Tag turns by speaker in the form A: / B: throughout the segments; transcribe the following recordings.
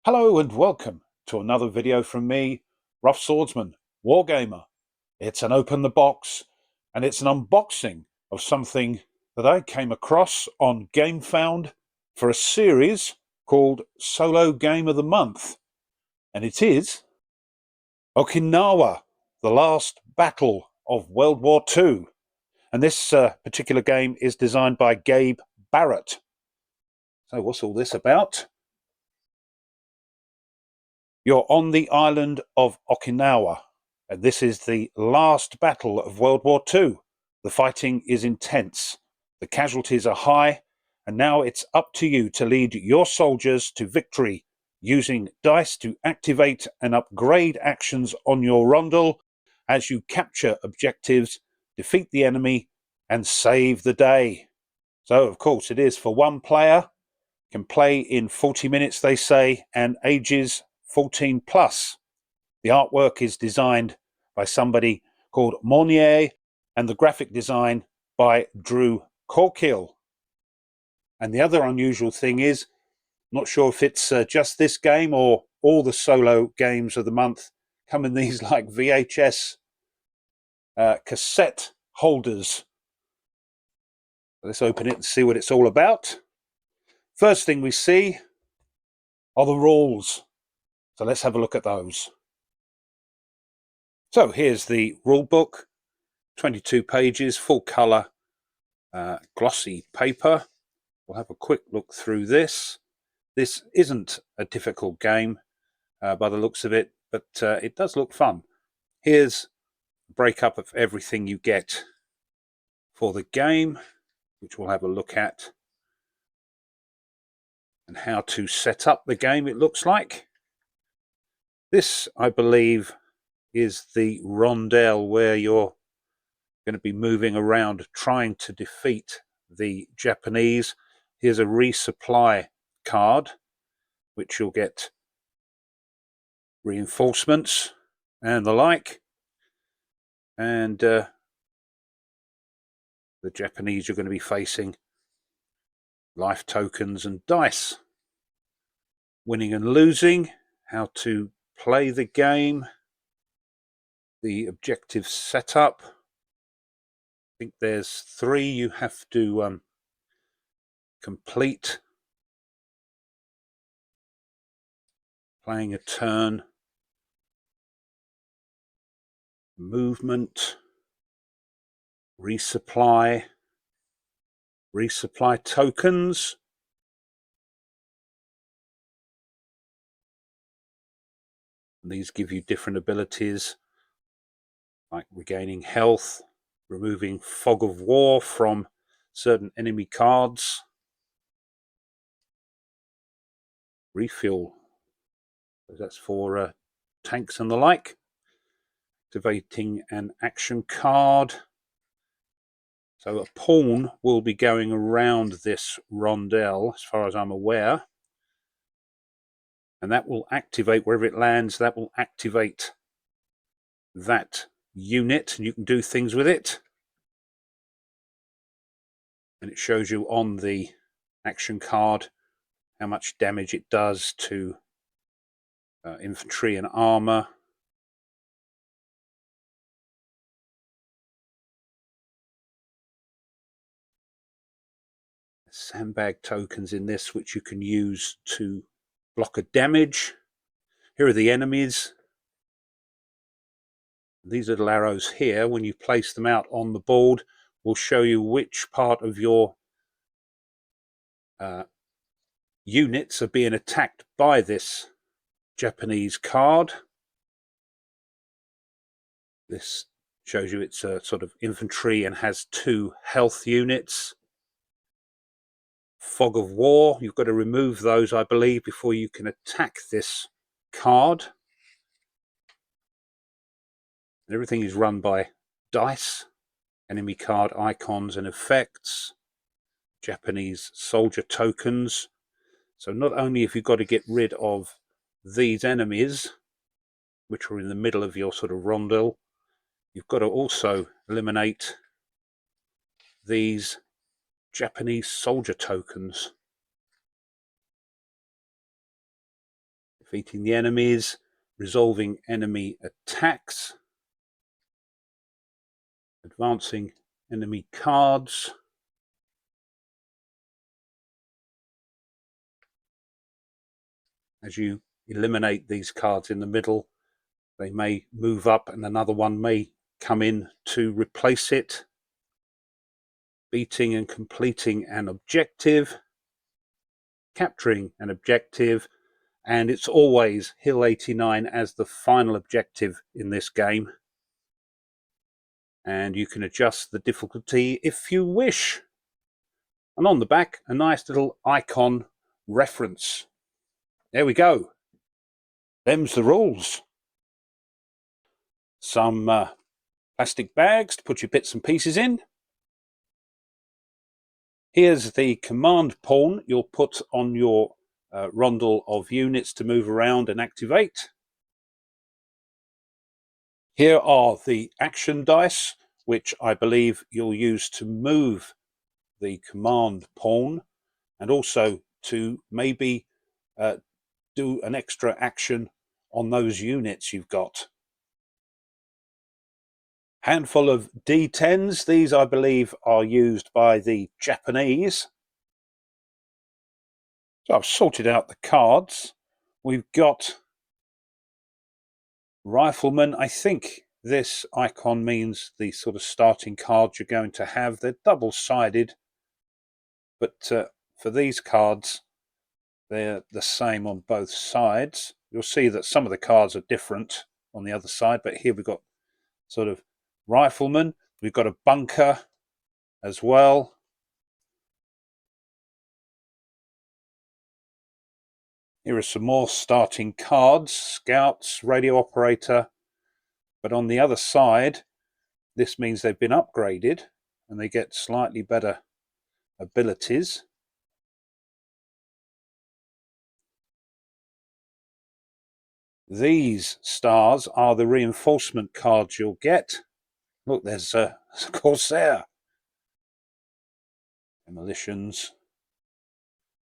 A: Hello and welcome to another video from me, Rough Swordsman, Wargamer. It's an open the box and it's an unboxing of something that I came across on GameFound for a series called Solo Game of the Month. And it is Okinawa, the last battle of World War II. And this particular game is designed by Gabe Barrett. So what's all this about? You're on the island of Okinawa, and this is the last battle of World War II. The fighting is intense, the casualties are high, and now it's up to you to lead your soldiers to victory, using dice to activate and upgrade actions on your rondel as you capture objectives, defeat the enemy, and save the day. So, of course, it is for one player, can play in 40 minutes, they say, and ages 14 plus. The artwork is designed by somebody called Monnier and the graphic design by Drew Corkill. And the other unusual thing is, not sure if it's just this game or all the solo games of the month come in these like VHS cassette holders. Let's open it and see what it's all about. First thing we see are the rules. So let's have a look at those. So here's the rule book, 22 pages, full colour, glossy paper. We'll have a quick look through this. This isn't a difficult game by the looks of it, but it does look fun. Here's a breakup of everything you get for the game, which we'll have a look at, and how to set up the game, it looks like. This, I believe, is the rondel where you're going to be moving around trying to defeat the Japanese. Here's a resupply card, which you'll get reinforcements and the like. And the Japanese you're going to be facing life tokens and dice. Winning and losing, how to play the game, the objective setup. I think there's 3 you have to complete. Playing a turn, movement, resupply tokens, and these give you different abilities like regaining health, removing fog of war from certain enemy cards, refuel, that's for tanks and the like, activating an action card. So a pawn will be going around this rondel as far as I'm aware, and that will activate wherever it lands. That will activate that unit and you can do things with it, and it shows you on the action card how much damage it does to infantry and armor. Sandbag tokens in this which you can use to block a damage. Here are the enemies. These little arrows here, when you place them out on the board, will show you which part of your units are being attacked by this Japanese card. This shows you it's a sort of infantry and has 2 health units. Fog of war, you've got to remove those, I believe, before you can attack this card. And everything is run by dice, enemy card icons and effects, Japanese soldier tokens. So not only have you got to get rid of these enemies, which are in the middle of your sort of rondel, you've got to also eliminate these Japanese soldier tokens. defeating the enemies, resolving enemy attacks, advancing enemy cards, as you eliminate these cards in the middle, they may move up and another one may come in to replace it. Beating and completing an objective, capturing an objective, and it's always Hill 89 as the final objective in this game. And you can adjust the difficulty if you wish. And on the back, a nice little icon reference. There we go. Them's the rules. Some plastic bags to put your bits and pieces in. Here's the command pawn you'll put on your rondel of units to move around and activate. Here are the action dice, which I believe you'll use to move the command pawn and also to maybe do an extra action on those units you've got. Handful of D10s. These, I believe, are used by the Japanese. So I've sorted out the cards. We've got Rifleman. I think this icon means the sort of starting cards you're going to have. They're double-sided, but for these cards, they're the same on both sides. You'll see that some of the cards are different on the other side, but here we've got sort of Rifleman. We've got a bunker as well. Here are some more starting cards. Scouts, radio operator. But on the other side, this means they've been upgraded and they get slightly better abilities. These stars are the reinforcement cards you'll get. Look, there's a Corsair. Demolitions.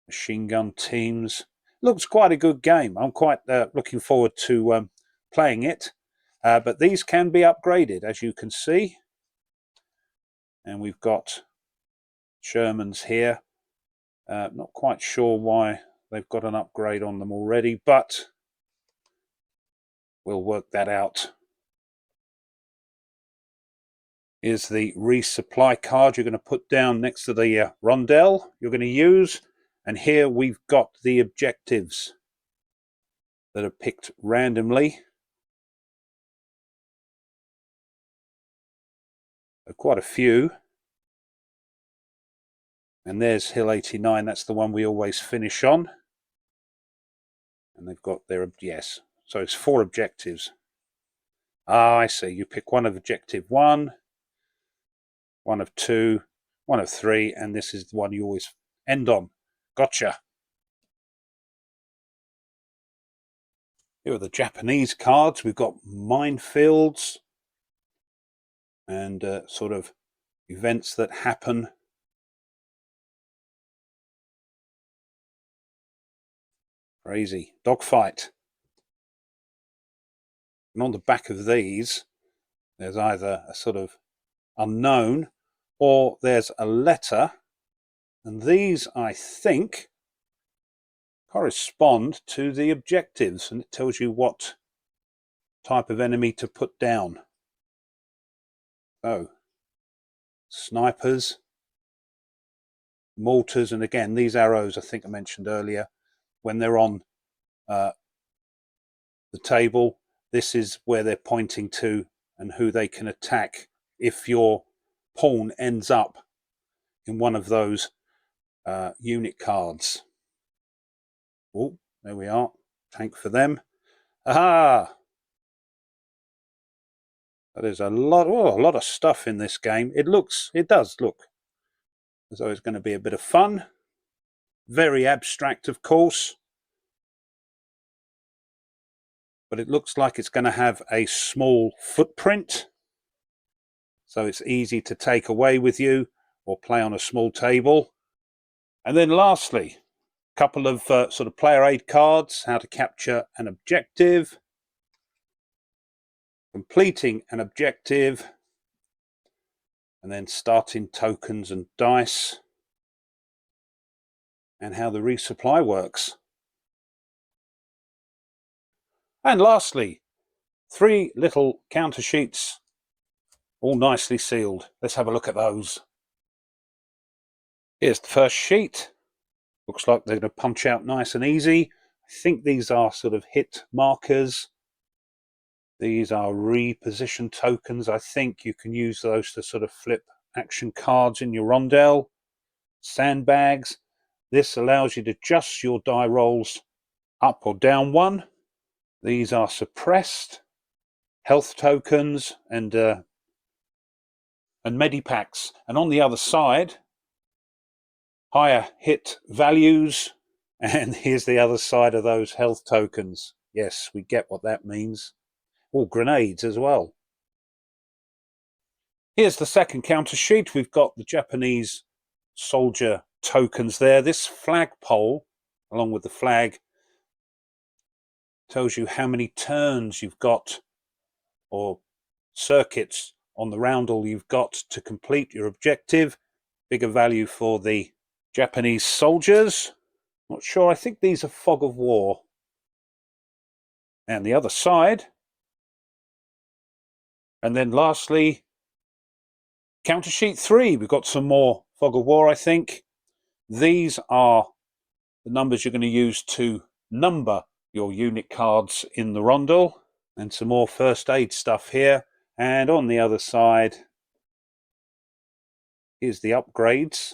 A: Machine gun teams. Looks quite a good game. I'm quite looking forward to playing it. But these can be upgraded, as you can see. And we've got Shermans here. Not quite sure why they've got an upgrade on them already, but we'll work that out. Here's the resupply card you're going to put down next to the rondel you're going to use. And here we've got the objectives that are picked randomly. Quite a few. And there's Hill 89. That's the one we always finish on. And they've got their, yes. So it's 4 objectives. Ah, I see. You pick one of objective 1, one of 2, one of 3, and this is the one you always end on. Gotcha. Here are the Japanese cards. We've got minefields and sort of events that happen. Crazy. Dogfight. And on the back of these, there's either a sort of unknown or there's a letter. And these, I think, correspond to the objectives. And it tells you what type of enemy to put down. So, snipers, mortars, and again, these arrows I think I mentioned earlier, when they're on the table, this is where they're pointing to and who they can attack if your pawn ends up in one of those unit cards. Oh, there we are. Tank for them. Aha! There's a lot of stuff in this game. It does look as though it's going to be a bit of fun. Very abstract, of course. But it looks like it's going to have a small footprint. So it's easy to take away with you or play on a small table. And then lastly, Couple of sort of player aid cards, how to capture an objective, completing an objective, and then starting tokens and dice, and how the resupply works. And lastly, 3 little counter sheets, all nicely sealed. Let's have a look at those. Here's the first sheet. Looks like they're going to punch out nice and easy. I think these are sort of hit markers. These are reposition tokens. I think you can use those to sort of flip action cards in your rondel. Sandbags. This allows you to adjust your die rolls up or down 1. These are suppressed health tokens and medipacks. And on the other side, higher hit values. And here's the other side of those health tokens. Yes, we get what that means. All grenades as well. Here's the second counter sheet. We've got the Japanese soldier tokens there. This flagpole, along with the flag, tells you how many turns you've got or circuits on the roundel you've got to complete your objective. Bigger value for the Japanese soldiers. Not sure, I think these are fog of war. And the other side. And then lastly, counter sheet 3. We've got some more fog of war, I think. These are the numbers you're going to use to number your unit cards in the rondel. And some more first aid stuff here. And on the other side, here's the upgrades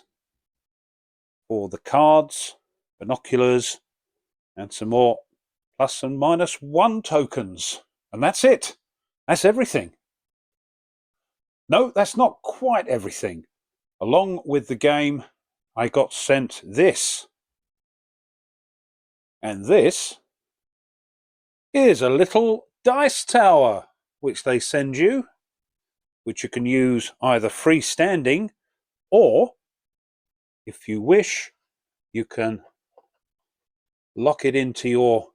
A: for the cards, binoculars, and some more plus and minus 1 tokens. And that's it. That's everything. No, that's not quite everything. Along with the game, I got sent this. And this is a little dice tower, which they send you, which you can use either freestanding, or if you wish, you can lock it into your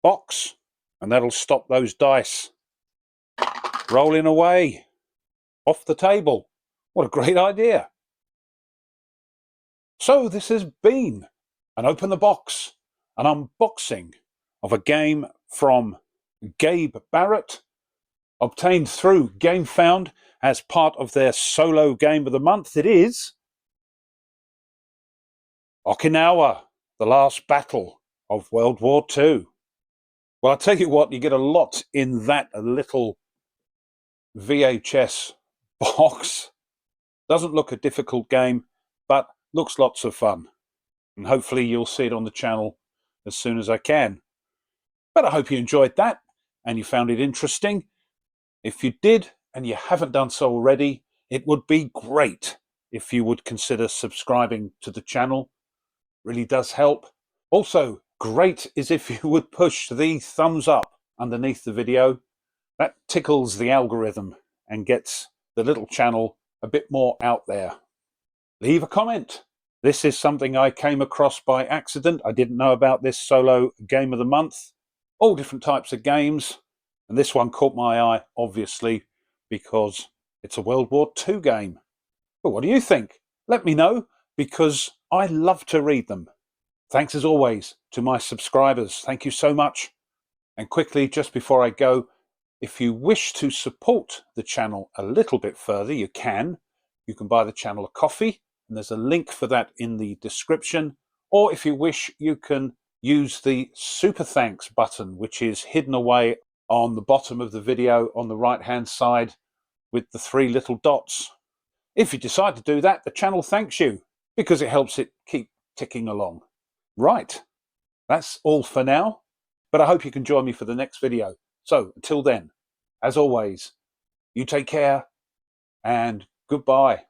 A: box, and that'll stop those dice rolling away off the table. What a great idea. So this has been an Open the Box, an unboxing of a game from Gabe Barrett, obtained through GameFound as part of their solo game of the month. It is Okinawa, the last battle of World War II. Well, I'll tell you what, you get a lot in that little VHS box. Doesn't look a difficult game, but looks lots of fun. And hopefully you'll see it on the channel as soon as I can. But I hope you enjoyed that and you found it interesting. If you did and you haven't done so already, it would be great if you would consider subscribing to the channel. It really does help. Also, great is if you would push the thumbs up underneath the video. That tickles the algorithm and gets the little channel a bit more out there. Leave a comment. This is something I came across by accident. I didn't know about this solo game of the month. All different types of games. And this one caught my eye, obviously, because it's a World War II game. But what do you think? Let me know, because I love to read them. Thanks as always to my subscribers. Thank you so much. And quickly, just before I go, if you wish to support the channel a little bit further, you can. You can buy the channel a coffee, and there's a link for that in the description. Or if you wish, you can use the Super Thanks button, which is hidden away on the bottom of the video on the right-hand side with the 3 little dots. If you decide to do that, the channel thanks you because it helps it keep ticking along. Right, that's all for now, but I hope you can join me for the next video. So until then, as always, you take care and goodbye.